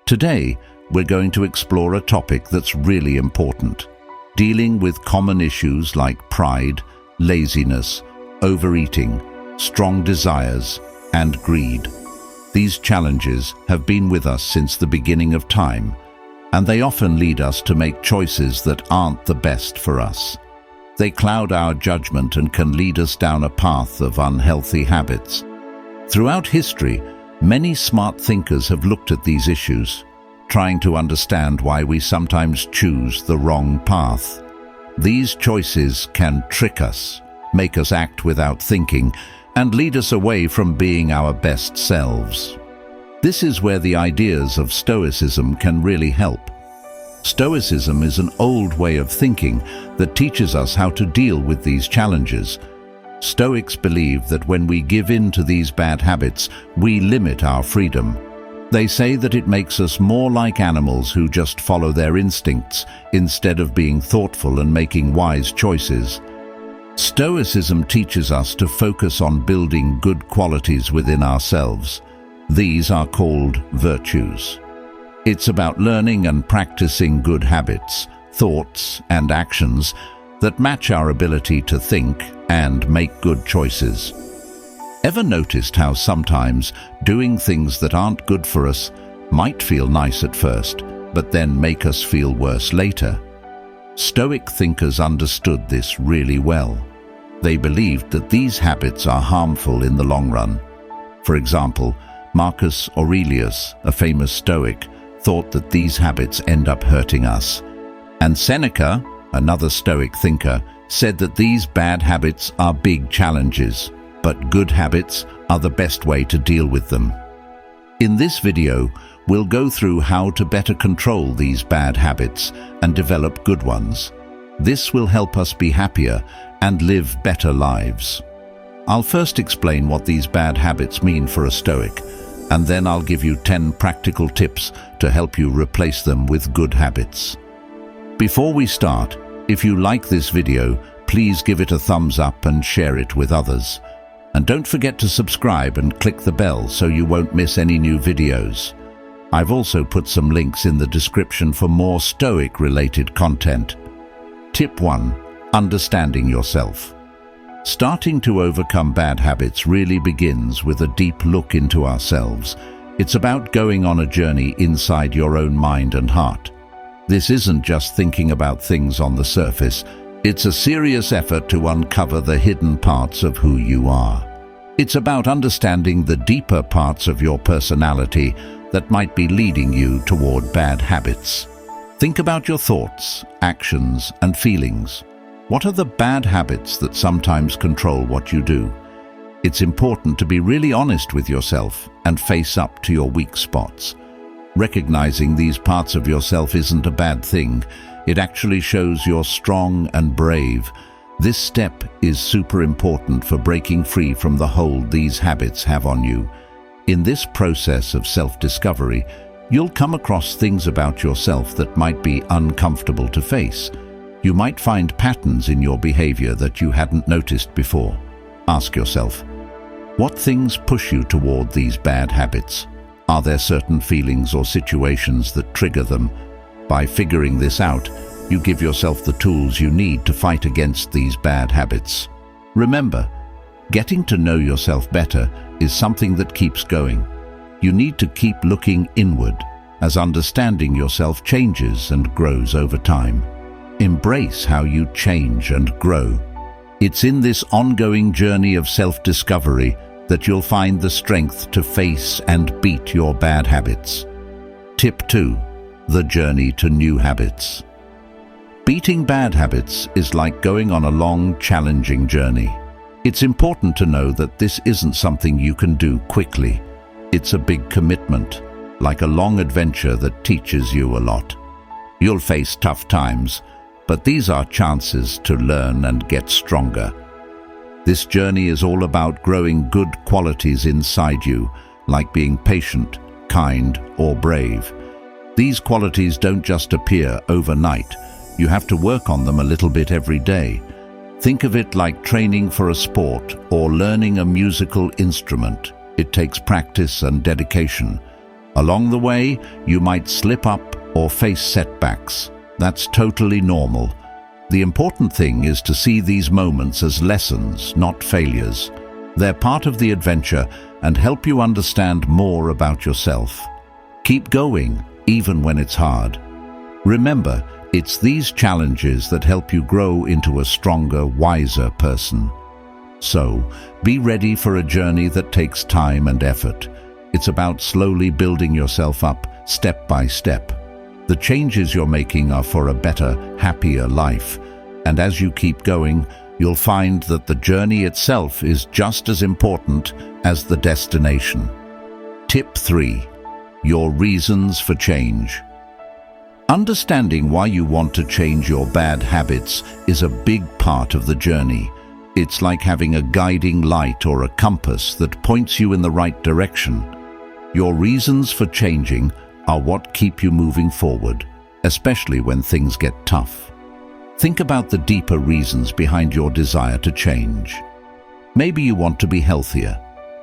Today, we're going to explore a topic that's really important, dealing with common issues like pride, laziness, overeating, strong desires, and greed. These challenges have been with us since the beginning of time, and they often lead us to make choices that aren't the best for us. They cloud our judgment and can lead us down a path of unhealthy habits. Throughout history, many smart thinkers have looked at these issues, trying to understand why we sometimes choose the wrong path. These choices can trick us, make us act without thinking, and lead us away from being our best selves. This is where the ideas of Stoicism can really help. Stoicism is an old way of thinking that teaches us how to deal with these challenges. Stoics believe that when we give in to these bad habits, we limit our freedom. They say that it makes us more like animals who just follow their instincts instead of being thoughtful and making wise choices. Stoicism teaches us to focus on building good qualities within ourselves. These are called virtues. It's about learning and practicing good habits, thoughts, and actions that match our ability to think and make good choices. Ever noticed how sometimes doing things that aren't good for us might feel nice at first, but then make us feel worse later? Stoic thinkers understood this really well. They believed that these habits are harmful in the long run. For example, Marcus Aurelius, a famous Stoic, thought that these habits end up hurting us. And Seneca, another Stoic thinker, said that these bad habits are big challenges, but good habits are the best way to deal with them. In this video, we'll go through how to better control these bad habits and develop good ones. This will help us be happier and live better lives. I'll first explain what these bad habits mean for a Stoic, and then I'll give you 10 practical tips to help you replace them with good habits. Before we start, if you like this video, please give it a thumbs up and share it with others. And don't forget to subscribe and click the bell so you won't miss any new videos. I've also put some links in the description for more Stoic-related content. Tip 1. Understanding yourself. Starting to overcome bad habits really begins with a deep look into ourselves. It's about going on a journey inside your own mind and heart. This isn't just thinking about things on the surface. It's a serious effort to uncover the hidden parts of who you are. It's about understanding the deeper parts of your personality that might be leading you toward bad habits. Think about your thoughts, actions, and feelings. What are the bad habits that sometimes control what you do? It's important to be really honest with yourself and face up to your weak spots. Recognizing these parts of yourself isn't a bad thing. It actually shows you're strong and brave. This step is super important for breaking free from the hold these habits have on you. In this process of self-discovery, you'll come across things about yourself that might be uncomfortable to face. You might find patterns in your behavior that you hadn't noticed before. Ask yourself, what things push you toward these bad habits? Are there certain feelings or situations that trigger them? By figuring this out, you give yourself the tools you need to fight against these bad habits. Remember, getting to know yourself better is something that keeps going. You need to keep looking inward, as understanding yourself changes and grows over time. Embrace how you change and grow. It's in this ongoing journey of self-discovery that you'll find the strength to face and beat your bad habits. Tip 2. The journey to new habits. Beating bad habits is like going on a long, challenging journey. It's important to know that this isn't something you can do quickly. It's a big commitment, like a long adventure that teaches you a lot. You'll face tough times, but these are chances to learn and get stronger. This journey is all about growing good qualities inside you, like being patient, kind, or brave. These qualities don't just appear overnight. You have to work on them a little bit every day. Think of it like training for a sport or learning a musical instrument. It takes practice and dedication. Along the way, you might slip up or face setbacks. That's totally normal. The important thing is to see these moments as lessons, not failures. They're part of the adventure and help you understand more about yourself. Keep going, even when it's hard. Remember, it's these challenges that help you grow into a stronger, wiser person. So, be ready for a journey that takes time and effort. It's about slowly building yourself up, step by step. The changes you're making are for a better, happier life. And as you keep going, you'll find that the journey itself is just as important as the destination. Tip 3. Your reasons for change. Understanding why you want to change your bad habits is a big part of the journey. It's like having a guiding light or a compass that points you in the right direction. Your reasons for changing are what keep you moving forward, especially when things get tough. Think about the deeper reasons behind your desire to change. Maybe you want to be healthier,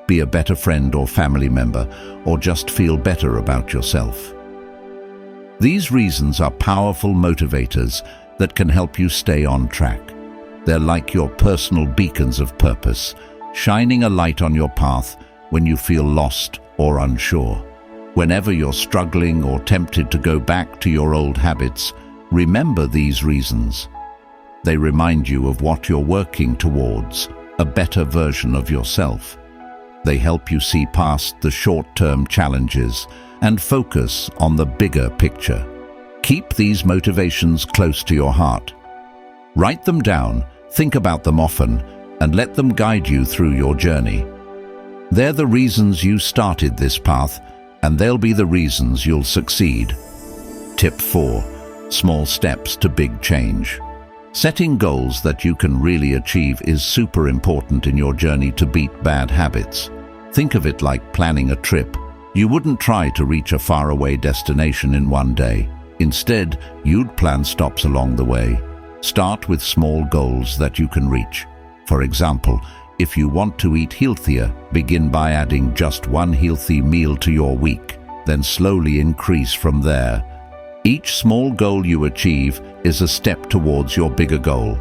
be a better friend or family member, or just feel better about yourself. These reasons are powerful motivators that can help you stay on track. They're like your personal beacons of purpose, shining a light on your path when you feel lost or unsure. Whenever you're struggling or tempted to go back to your old habits, remember these reasons. They remind you of what you're working towards, a better version of yourself. They help you see past the short-term challenges and focus on the bigger picture. Keep these motivations close to your heart. Write them down, think about them often, and let them guide you through your journey. They're the reasons you started this path, and they'll be the reasons you'll succeed. Tip 4. Small steps to big change. Setting goals that you can really achieve is super important in your journey to beat bad habits. Think of it like planning a trip. You wouldn't try to reach a faraway destination in one day. Instead, you'd plan stops along the way. Start with small goals that you can reach. For example, if you want to eat healthier, begin by adding just one healthy meal to your week, then slowly increase from there. Each small goal you achieve is a step towards your bigger goal.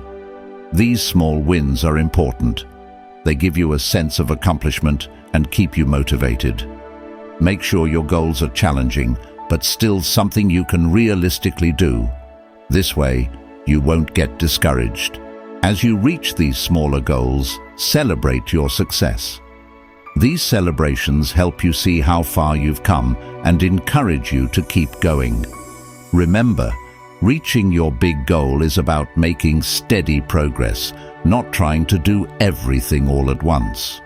These small wins are important. They give you a sense of accomplishment and keep you motivated. Make sure your goals are challenging, but still something you can realistically do. This way, you won't get discouraged. As you reach these smaller goals, celebrate your success. These celebrations help you see how far you've come and encourage you to keep going. Remember, reaching your big goal is about making steady progress, not trying to do everything all at once.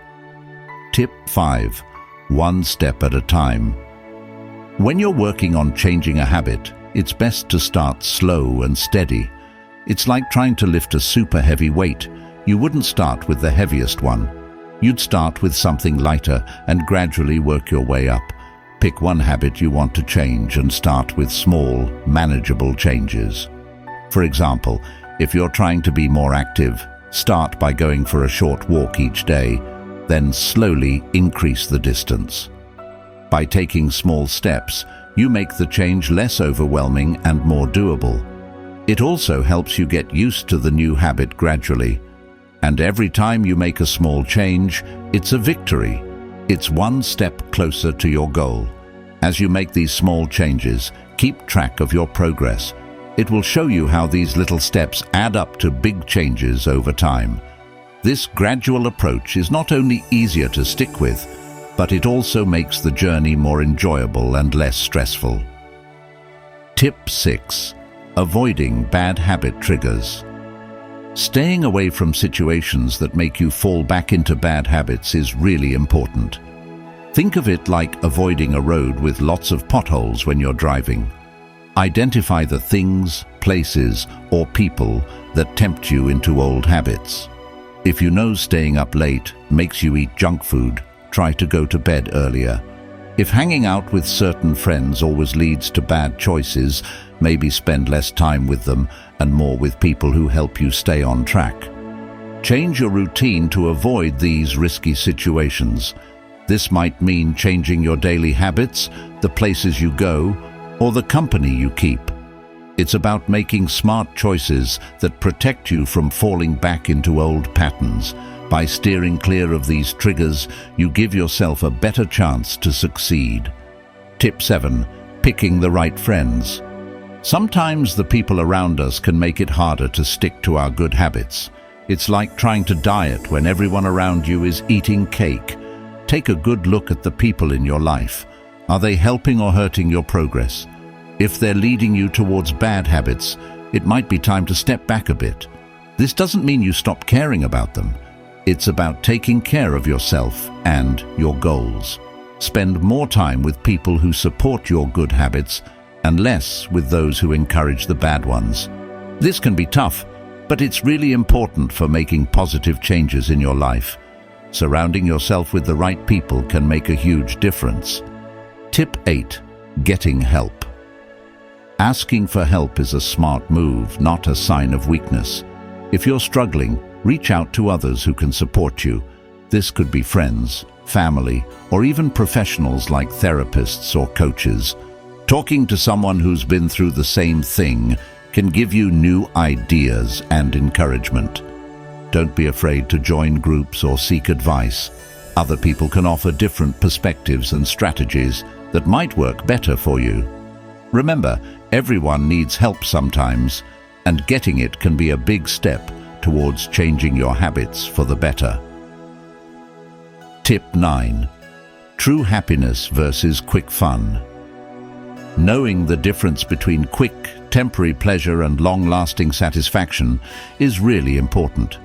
Tip 5. One step at a time. When you're working on changing a habit, it's best to start slow and steady. It's like trying to lift a super heavy weight. You wouldn't start with the heaviest one. You'd start with something lighter and gradually work your way up. Pick one habit you want to change and start with small, manageable changes. For example, if you're trying to be more active, start by going for a short walk each day, then slowly increase the distance. By taking small steps, you make the change less overwhelming and more doable. It also helps you get used to the new habit gradually. And every time you make a small change, it's a victory. It's one step closer to your goal. As you make these small changes, keep track of your progress. It will show you how these little steps add up to big changes over time. This gradual approach is not only easier to stick with, but it also makes the journey more enjoyable and less stressful. Tip 6. Avoiding bad habit triggers. Staying away from situations that make you fall back into bad habits is really important. Think of it like avoiding a road with lots of potholes when you're driving. Identify the things, places, or people that tempt you into old habits. If you know staying up late makes you eat junk food, try to go to bed earlier. If hanging out with certain friends always leads to bad choices, maybe spend less time with them and more with people who help you stay on track. Change your routine to avoid these risky situations. This might mean changing your daily habits, the places you go, or the company you keep. It's about making smart choices that protect you from falling back into old patterns. By steering clear of these triggers, you give yourself a better chance to succeed. Tip 7. Picking the right friends. Sometimes the people around us can make it harder to stick to our good habits. It's like trying to diet when everyone around you is eating cake. Take a good look at the people in your life. Are they helping or hurting your progress? If they're leading you towards bad habits, it might be time to step back a bit. This doesn't mean you stop caring about them. It's about taking care of yourself and your goals. Spend more time with people who support your good habits and less with those who encourage the bad ones. This can be tough, but it's really important for making positive changes in your life. Surrounding yourself with the right people can make a huge difference. Tip 8. Getting help. Asking for help is a smart move, not a sign of weakness. If you're struggling, reach out to others who can support you. This could be friends, family, or even professionals like therapists or coaches. Talking to someone who's been through the same thing can give you new ideas and encouragement. Don't be afraid to join groups or seek advice. Other people can offer different perspectives and strategies that might work better for you. Remember, everyone needs help sometimes, and getting it can be a big step towards changing your habits for the better. Tip 9. True happiness versus quick fun. Knowing the difference between quick, temporary pleasure and long-lasting satisfaction is really important.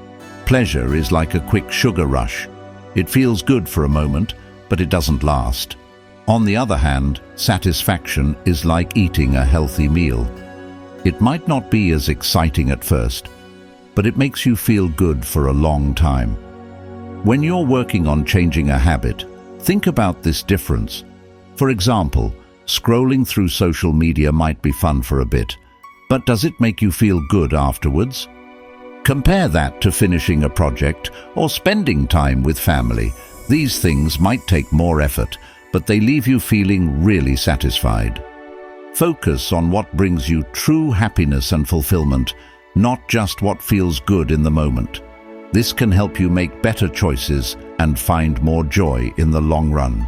Pleasure is like a quick sugar rush. It feels good for a moment, but it doesn't last. On the other hand, satisfaction is like eating a healthy meal. It might not be as exciting at first, but it makes you feel good for a long time. When you're working on changing a habit, think about this difference. For example, scrolling through social media might be fun for a bit, but does it make you feel good afterwards? Compare that to finishing a project or spending time with family. These things might take more effort, but they leave you feeling really satisfied. Focus on what brings you true happiness and fulfillment, not just what feels good in the moment. This can help you make better choices and find more joy in the long run.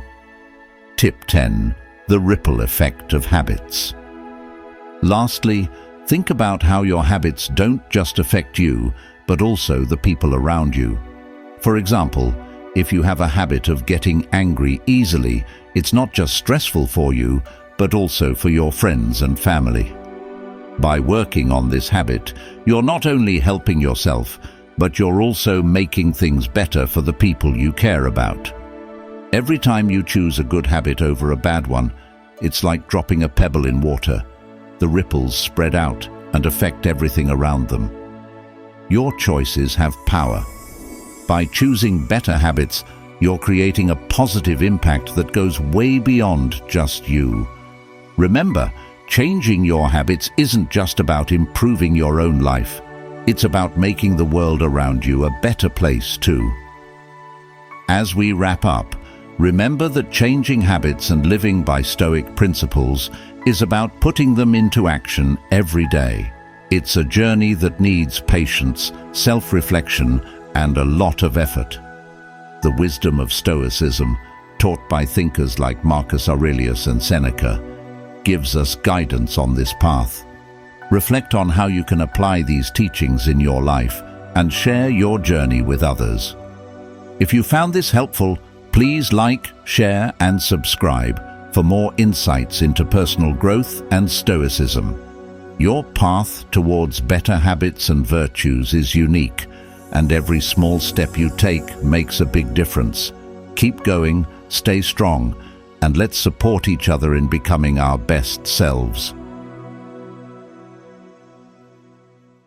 Tip 10. The ripple effect of habits. Lastly, think about how your habits don't just affect you, but also the people around you. For example, if you have a habit of getting angry easily, it's not just stressful for you, but also for your friends and family. By working on this habit, you're not only helping yourself, but you're also making things better for the people you care about. Every time you choose a good habit over a bad one, it's like dropping a pebble in water. The ripples spread out and affect everything around them. Your choices have power. By choosing better habits, you're creating a positive impact that goes way beyond just you. Remember, changing your habits isn't just about improving your own life. It's about making the world around you a better place too. As we wrap up, remember that changing habits and living by Stoic principles is about putting them into action every day. It's a journey that needs patience, self-reflection, and a lot of effort. The wisdom of Stoicism, taught by thinkers like Marcus Aurelius and Seneca, gives us guidance on this path. Reflect on how you can apply these teachings in your life and share your journey with others. If you found this helpful, please like, share, and subscribe for more insights into personal growth and Stoicism. Your path towards better habits and virtues is unique, and every small step you take makes a big difference. Keep going, stay strong, and let's support each other in becoming our best selves.